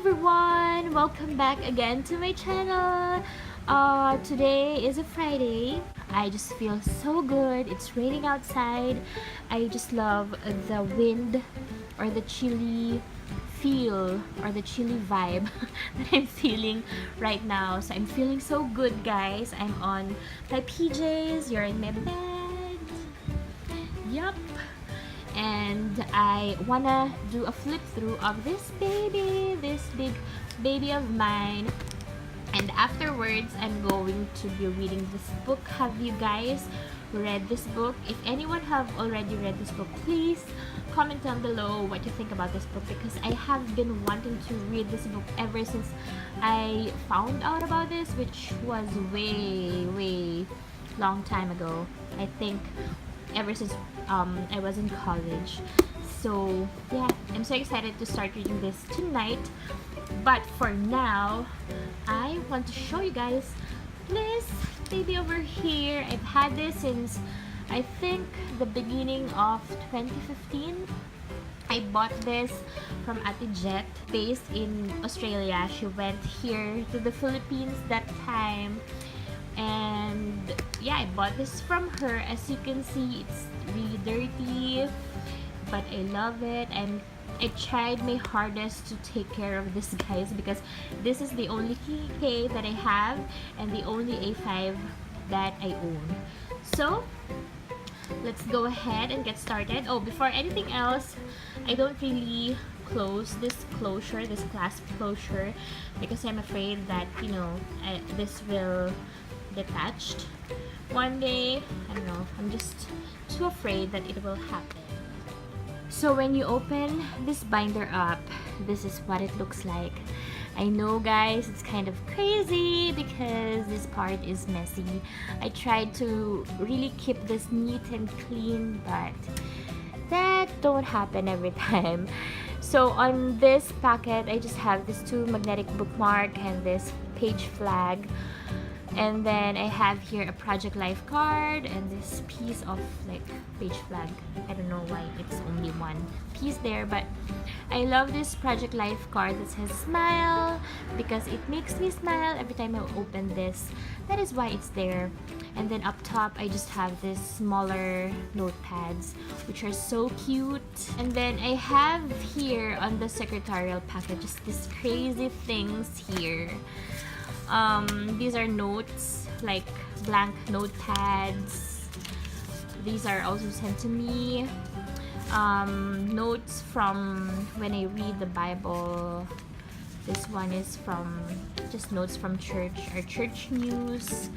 everyone! Welcome back again to my channel. Today is a Friday. I just feel so good. It's raining outside. I just love the wind or the chilly feel or the chilly vibe that I'm feeling right now. So I'm feeling so good, guys. I'm on my PJs. You're in my bed. Yup. And I wanna do a flip through of this big baby of mine, and afterwards I'm going to be reading this book. Have you guys read this book? If anyone have already read this book, please comment down below what you think about this book, because I have been wanting to read this book ever since I found out about this, which was way long time ago. I think ever since I was in college. So yeah, I'm so excited to start reading this tonight. But for now, I want to show you guys this baby over here. I've had this since I think the beginning of 2015. I bought this from Ate Jet, based in Australia. She went here to the Philippines that time. And yeah, I bought this from her. As you can see, it's really dirty, but I love it, and I tried my hardest to take care of this, guys, because this is the only KK that I have and the only A5 that I own. So let's go ahead and get started. Oh, before anything else, I don't really close this clasp closure, because I'm afraid that, you know, this will detached one day. I don't know, I'm just too afraid that it will happen. So when you open this binder up, this is what it looks like. I know, guys, it's kind of crazy because this part is messy. I tried to really keep this neat and clean, but that don't happen every time. So on this packet, I just have this two magnetic bookmark and this page flag. And then I have here a Project Life card and this piece of like page flag. I don't know why it's only one piece there, but I love this Project Life card that says smile, because it makes me smile every time I open this. That is why it's there. And then up top, I just have this smaller notepads, which are so cute. And then I have here on the secretarial packet just these crazy things here. These are notes, like blank notepads. These are also sent to me. Notes from when I read the Bible. This one is from just notes from church, or church news.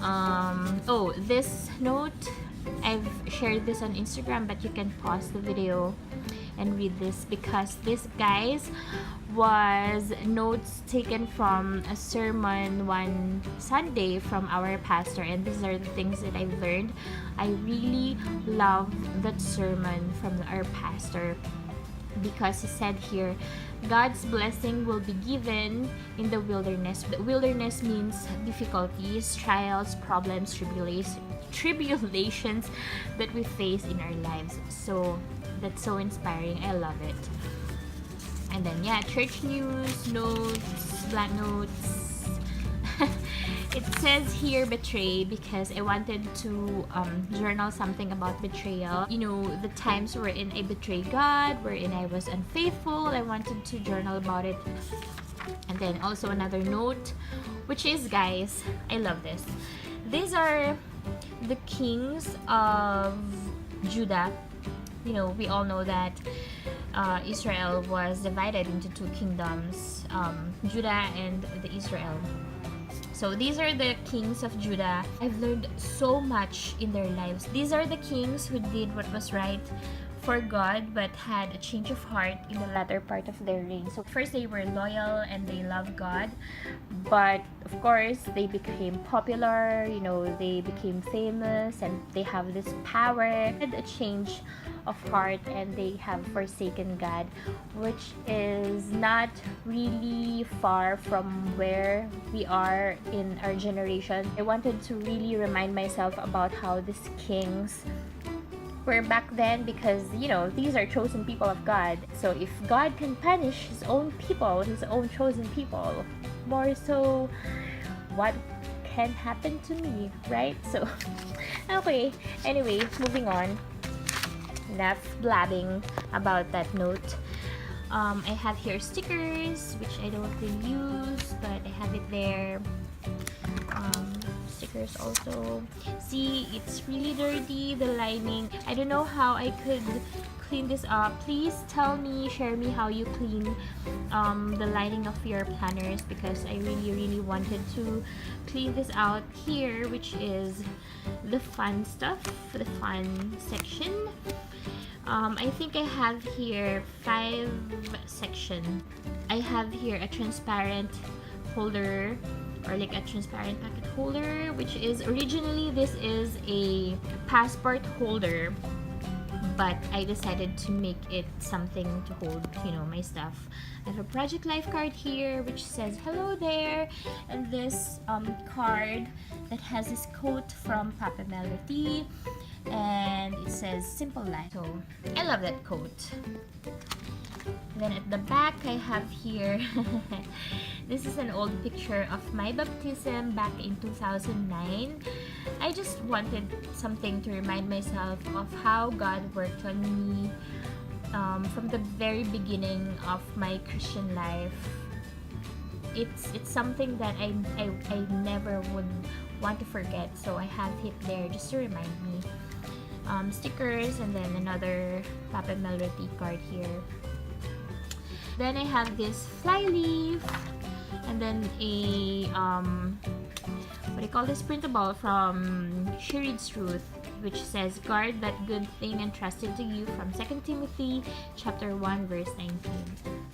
Oh, this note, I've shared this on Instagram, but you can pause the video and read this, because this, guys, was notes taken from a sermon one Sunday from our pastor, and these are the things that I've learned. I really love that sermon from our pastor, because he said here, God's blessing will be given in the wilderness. The wilderness means difficulties, trials, problems, tribulations that we face in our lives. So that's so inspiring. I love it. And then yeah, church news, notes, blank notes. It says here betray, because I wanted to journal something about betrayal. You know, the times wherein I betrayed God, wherein I was unfaithful. I wanted to journal about it. And then also another note, which is, guys, I love this. These are the kings of Judah. You know, we all know that Israel was divided into two kingdoms, Judah and the Israel. So these are the kings of Judah. I've learned so much in their lives. These are the kings who did what was right for God, but had a change of heart in the latter part of their reign. So first, they were loyal and they loved God, but of course they became popular, you know, they became famous, and they have this power. Had a change of heart, and they have forsaken God, which is not really far from where we are in our generation. I wanted to really remind myself about how these kings were back then, because you know, these are chosen people of God. So if God can punish his own people, his own chosen people, more so what can happen to me, right? So okay, anyway, moving on. Enough blabbing about that note. I have here stickers, which I don't really use, but I have it there. Stickers also. See, it's really dirty, the lining. I don't know how I could clean this up. Please tell me, share me how you clean the lining of your planners, because I really wanted to clean this out here, which is the fun stuff, the fun section. I think I have here 5 sections. I have here a transparent holder, or like a transparent packet holder, which is originally this is a passport holder, but I decided to make it something to hold, you know, my stuff. I have a Project Life card here which says hello there, and this card that has this quote from Papa Melody, and it says simple life. So I love that quote. Then at the back I have here this is an old picture of my baptism back in 2009. I just wanted something to remind myself of how God worked on me from the very beginning of my Christian life. It's something that I never would want to forget, so I have it there just to remind me. Stickers, and then another Papa Melody card here. Then I have this fly leaf, and then a what do you call this, printable from She Reads Truth, which says guard that good thing entrusted to you, from 2 Timothy chapter 1 verse 19.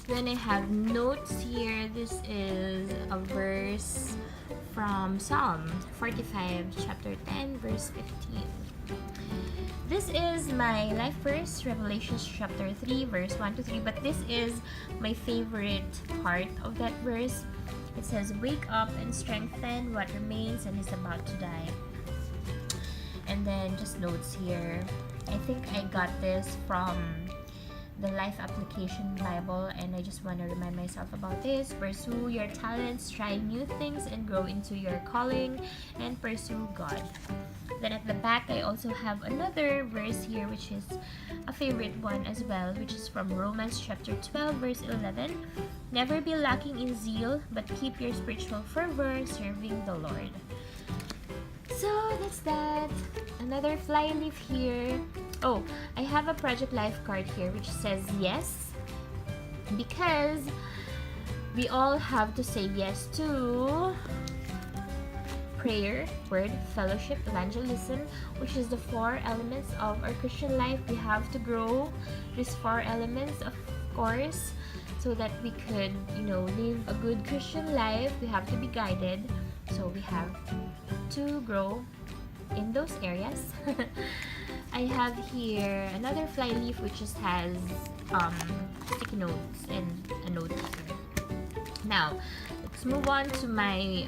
Then I have notes here. This is a verse from Psalm 45 chapter 10 verse 15. This is my life verse, Revelations chapter 3 verse 1 to 3, but this is my favorite part of that verse. It says, wake up and strengthen what remains and is about to die. And then just notes here. I think I got this from the Life Application Bible, and I just want to remind myself about this. Pursue your talents, try new things, and grow into your calling, and pursue God. Then at the back, I also have another verse here, which is a favorite one as well, which is from Romans chapter 12 verse 11. Never be lacking in zeal, but keep your spiritual fervor serving the Lord. So that's that. Another fly leaf here. Oh, I have a Project Life card here which says yes, because we all have to say yes to prayer, word, fellowship, evangelism, which is the 4 elements of our Christian life. We have to grow these 4 elements, of course, so that we could, you know, live a good Christian life. We have to be guided, so we have to grow in those areas. I have here another fly leaf which just has sticky notes and a note here. Now, let's move on to my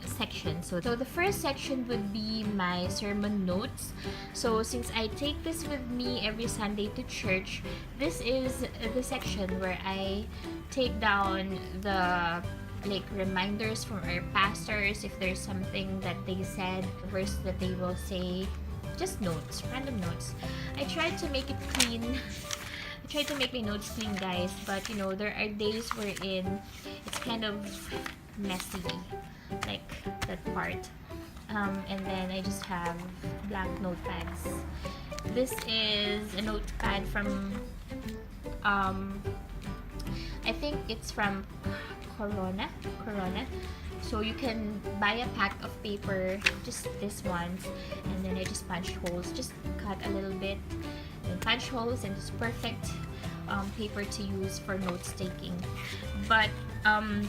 section. So the first section would be my sermon notes. So since I take this with me every Sunday to church, this is the section where I take down the reminders from our pastors, if there's something that they said, verse that they will say, just notes, random notes. I try to make it clean. I try to make my notes clean, guys, but you know, there are days wherein it's kind of messy, like that part. And then I just have blank notepads. This is a notepad from I think it's from Corona. So you can buy a pack of paper, just this ones, and then I just punch holes, just cut a little bit and punch holes, and it's perfect paper to use for notes taking. But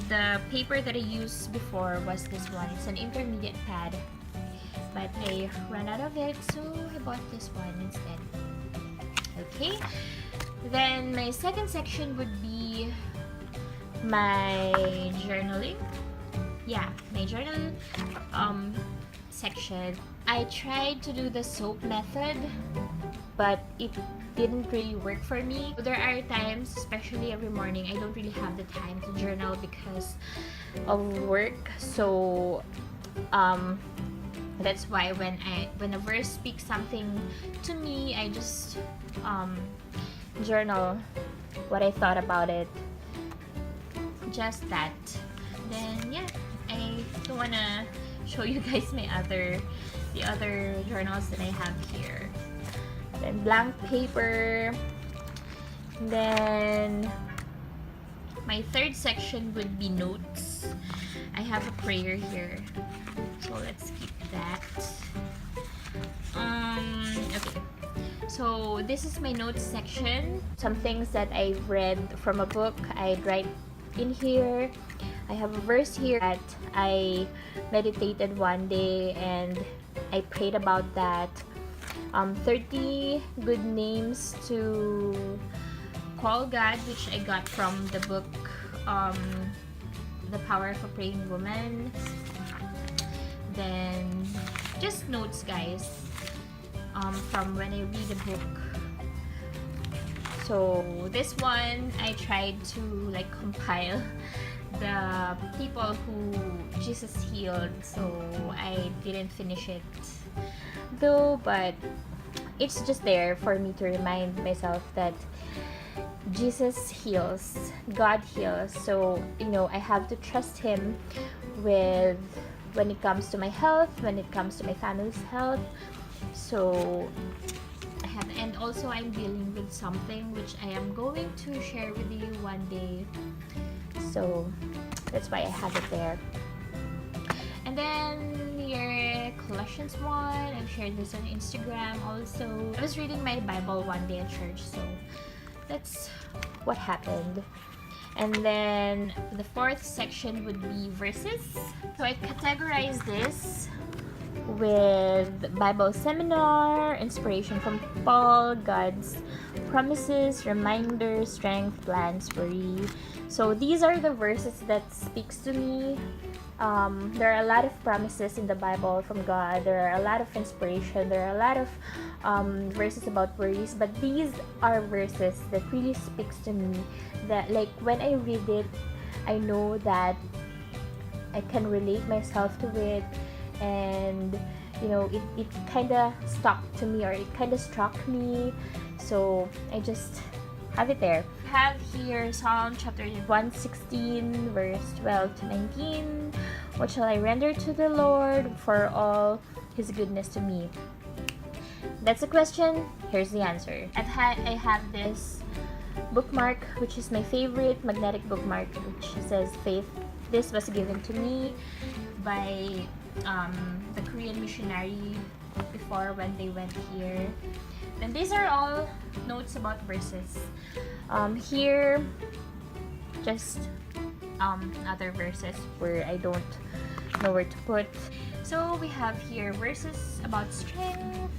the paper that I used before was this one. It's an intermediate pad, but I ran out of it, so I bought this one instead. Okay, then my second section would be my journaling. Yeah, my journal section. I tried to do the soap method, but it didn't really work for me. There are times, especially every morning, I don't really have the time to journal because of work. So that's why when a verse speaks something to me, I just journal what I thought about it. Just that. Then yeah, I don't wanna show you guys the other journals that I have here. Then blank paper. Then my third section would be notes. I have a prayer here, so let's keep that. Okay. So this is my notes section. Some things that I've read from a book, I'd write in here. I have a verse here that I meditated one day and I prayed about that. 30 good names to call God, which I got from the book The Power of a Praying Woman. Then just notes, guys, from when I read a book. So this one I tried to like compile the people who Jesus healed, so I didn't finish it though, but it's just there for me to remind myself that Jesus heals, God heals. So I have to trust Him with when it comes to my health, when it comes to my family's health. So I have, and also I'm dealing with something which I am going to share with you one day. So that's why I have it there. And then here, Colossians 1. I've shared this on Instagram also. I was reading my Bible one day at church, so that's what happened. And then the fourth section would be verses. So I categorize this with Bible seminar, inspiration from Paul, God's promises, reminders, strength, plans, worry. So these are the verses that speaks to me. There are a lot of promises in the Bible from God. There are a lot of inspiration. There are a lot of verses about worries. But these are verses that really speaks to me. That like when I read it, I know that I can relate myself to it, and it kind of stuck to me, or it kind of struck me. So I just have it there. I have here Psalm chapter 116 verse 12 to 19. What shall I render to the Lord for all His goodness to me? That's a question. Here's the answer. I have this bookmark, which is my favorite magnetic bookmark, which says faith. This was given to me by the Korean missionary before when they went here. And these are all notes about verses. Here, just other verses where I don't know where to put. So we have here verses about strength.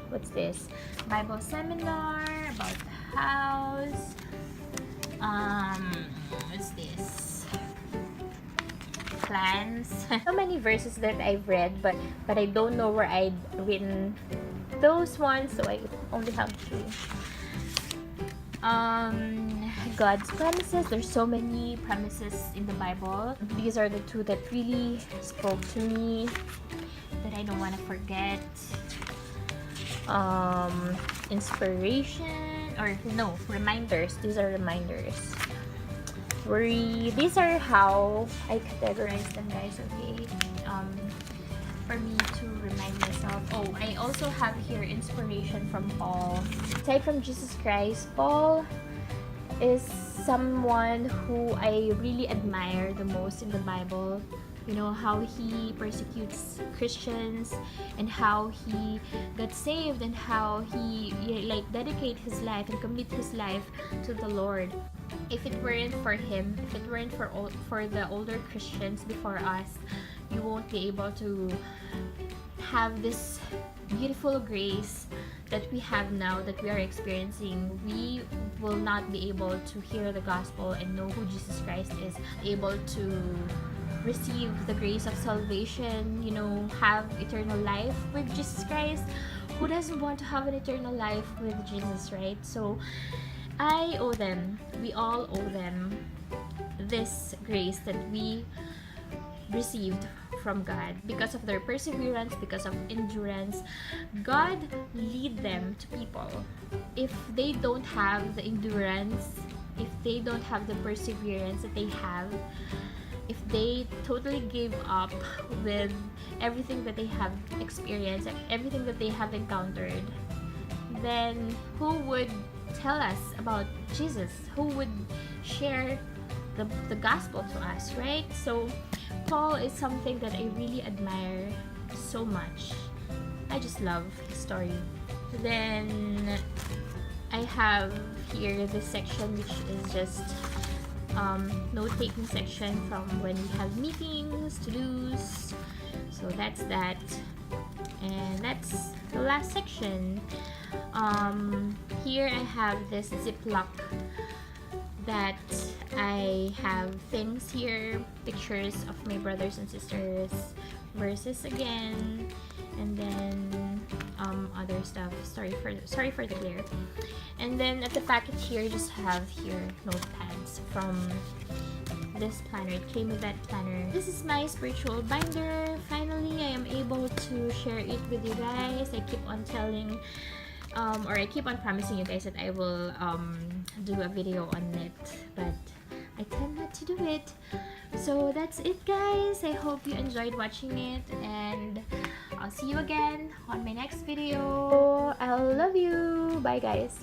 What's this? Bible seminar about the house. What's this? Plans. So many verses that I've read, but I don't know where I'd written those ones, so I only have 2. God's promises. There's so many promises in the Bible. These are the 2 that really spoke to me, that I don't want to forget. Inspiration, or no, reminders. These are reminders. Worry. These are how I categorize them, guys. Okay. For me to remind myself. Oh, I also have here inspiration from Paul. Aside from Jesus Christ, Paul is someone who I really admire the most in the Bible. How he persecutes Christians, and how he got saved, and how he like dedicate his life and commit his life to the Lord. If it weren't for him, if it weren't for the older Christians before us, you won't be able to have this beautiful grace that we have now, that we are experiencing. We will not be able to hear the gospel and know who Jesus Christ is, able to receive the grace of salvation, have eternal life with Jesus Christ. Who doesn't want to have an eternal life with Jesus, right? So I owe them, we all owe them this grace that we received from God because of their perseverance, because of endurance. God lead them to people. If they don't have the endurance, if they don't have the perseverance that they have, if they totally gave up with everything that they have experienced, everything that they have encountered, then who would tell us about Jesus? Who would share the gospel to us, right? So Paul is something that I really admire so much. I just love his story. Then I have here this section, which is just note-taking section from when we have meetings, to-dos. So that's that. And that's the last section. Here I have this Ziploc that I have things here, pictures of my brothers and sisters, verses again, and then other stuff. Sorry for the glare. And then at the packet here, just have here notepads from this planner. It came with that planner. This is my spiritual binder. Finally, I am able to share it with you guys. I keep on telling or I keep on promising you guys that I will do a video on it, but I tend not to do it. So that's it, guys. I hope you enjoyed watching it, and I'll see you again on my next video. I love you. Bye, guys.